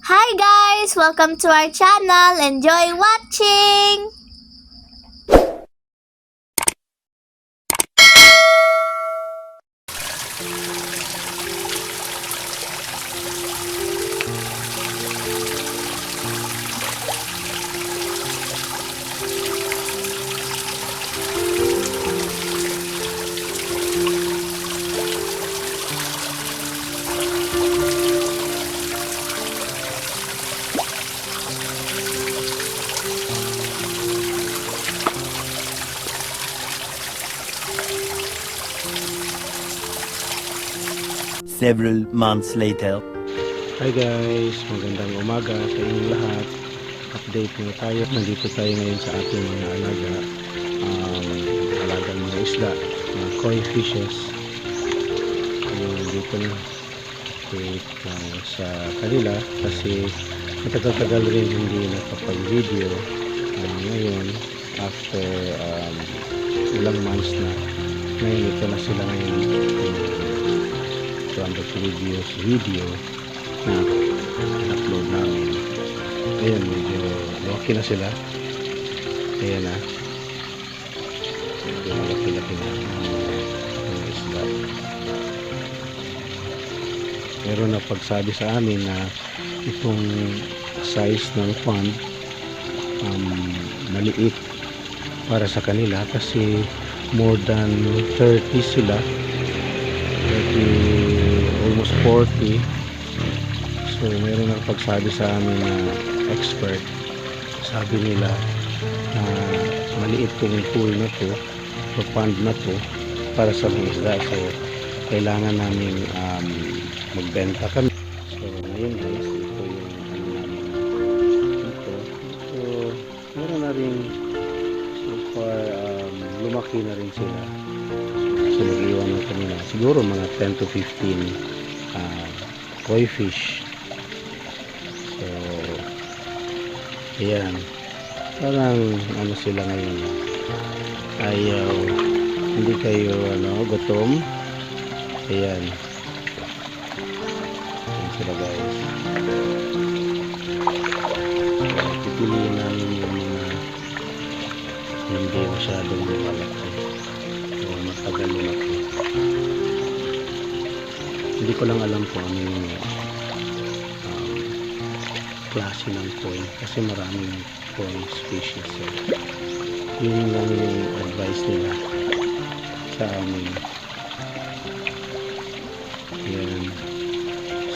Hi guys! Welcome to our channel. Enjoy watching! Several months later. Hi guys, magandang umaga sa inyong lahat. Update na tayo. Nandito tayo ngayon sa ating mga alagang mga isda, mga koi fishes. Dito na update sa kanila kasi matagal-tagal rin hindi nakapag-video. Ngayon after ilang months na, ngayon ito na sila ngayon video na upload namin. Ayan, medyo laki na sila. Ayan na, medyo malaki-laki na ang isda. Meron na pagsabi sa amin na itong size ng pond maliit para sa kanila kasi more than 30 sila, 30, almost 40. So meron ang pagsabi sa amin na expert, sabi nila na maliit tong pool na to o pond na to para sa mga isda, so kailangan namin magbenta kami. So ngayon guys, ito yung namin ito. So meron na rin so far, lumaki na rin sila. So nag-iwan na kami na siguro mga 10 to 15 koi fish. So ayan, parang ano sila ngayon, ayaw, hindi kayo gutom. Ayan, ayan sila guys. So pipiliin namin yung mga hindi masyadong malaki o matagal lumaki. Hindi ko lang alam kung ano yung klase ng koi kasi maraming koi species. So, yun lang yung advice nila sa amin. Yan.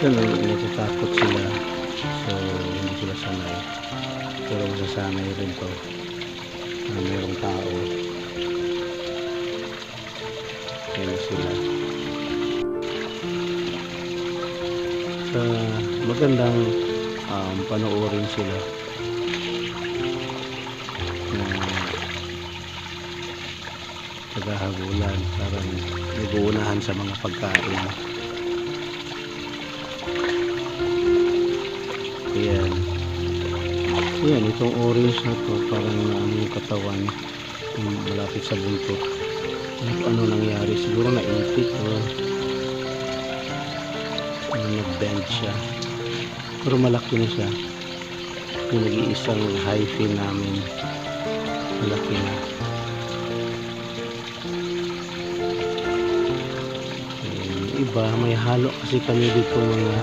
So natatakot sila, so hindi sila sanay, pero masasanay rin to na mayroong tao. Yan sila. Magandang panoorin sila na tagahagulan, parang nag-uunahan sa mga pagkain. Ayan, ayan, itong orange na to parang yung katawan malapit sa buntot. Ano nangyari, siguro naipit o nag-bend siya, pero malaki na siya. Yung nag-iisang hyphae namin malaki na. Iba may halo kasi kami dito, mga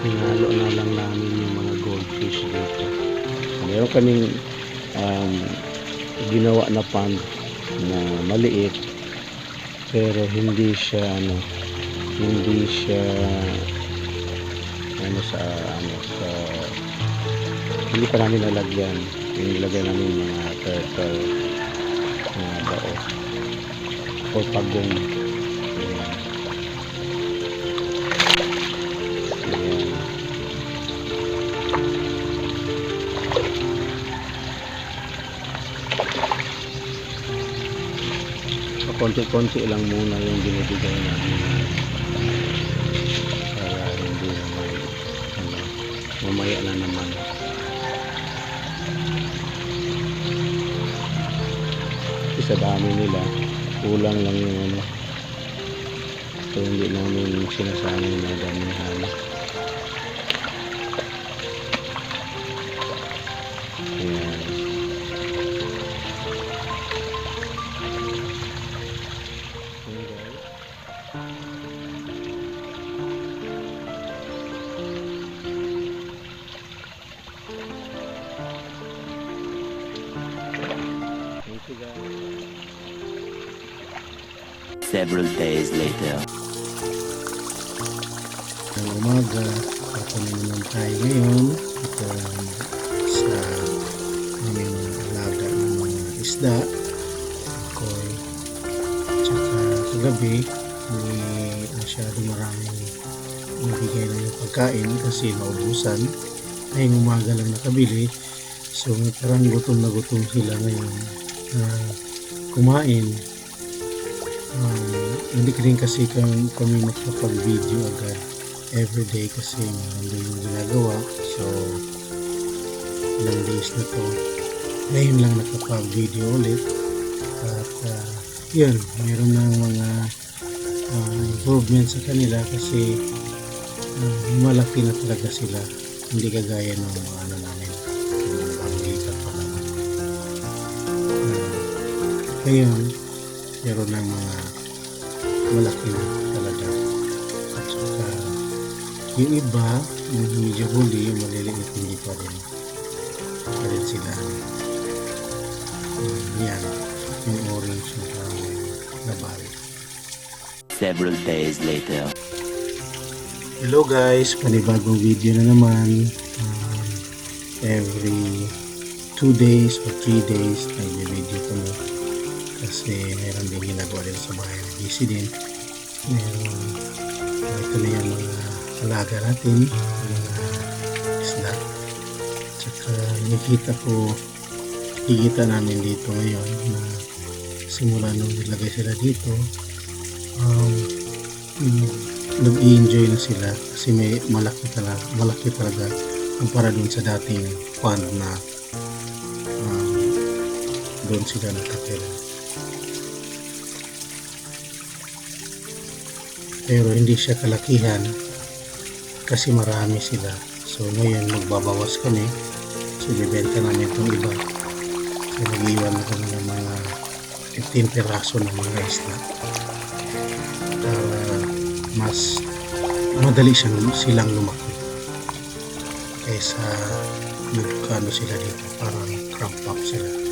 hinalo na lang namin yung mga goldfish dito. Meron kaming ginawa na pond na maliit, pero hindi siya hindi pa namin nalagyan. Yung nilagyan namin mga turtle na bao o pagong. Ayan. Konti-konti lang muna yung binibigay namin para hindi naman mamaya na naman. Sa dami nila, kulang lang yung so hindi namin sinasanay na damihan. Several days later. Ng umaga, patuloy naman tayo ngayon sa aming alaga ng mga isda, koy, tsaka kagabi hindi masyado maraming nabigay na yung pagkain kasi naubusan. Ngayong umaga lang nakabili, so parang gutom na gutom sila ngayon kumain. Hindi rin kasi kami makapag-video agad everyday kasi meron din yung ginagawa. So ilang days na to, ngayon lang nakapag-video ulit. At yun, meron ng mga improvement sa kanila kasi malaki na talaga sila, hindi kagaya ng mga ano namin yung panglipat pa naman. Ngayon meron ng mga malaki na talaga. At saka yung iba, yung medyo huli, yung maliliit, hindi pa rin sila. Yan, yung orange na labal. Several days later. Hello guys, panibagong video na naman. Every 2 days or 3 days nag-video kami kasi meron din ginagawa din sa bahay, busy din. Meron, ito na yung mga alaga natin, mga isda. Tsaka nakikita namin dito ngayon na simula nung nilagay sila dito, nag-i-enjoy na sila kasi may malaki talaga kumpara dun sa dating pond na doon sila nakatira. Pero hindi siya kalakihan kasi marami sila. So ngayon magbabawas kami, so bibenta namin itong iba. So nag-iwan na kami ng mga 15 piraso ng mga isda para mas madali silang lumaki kaysa magkano sila dito, parang cramp up sila.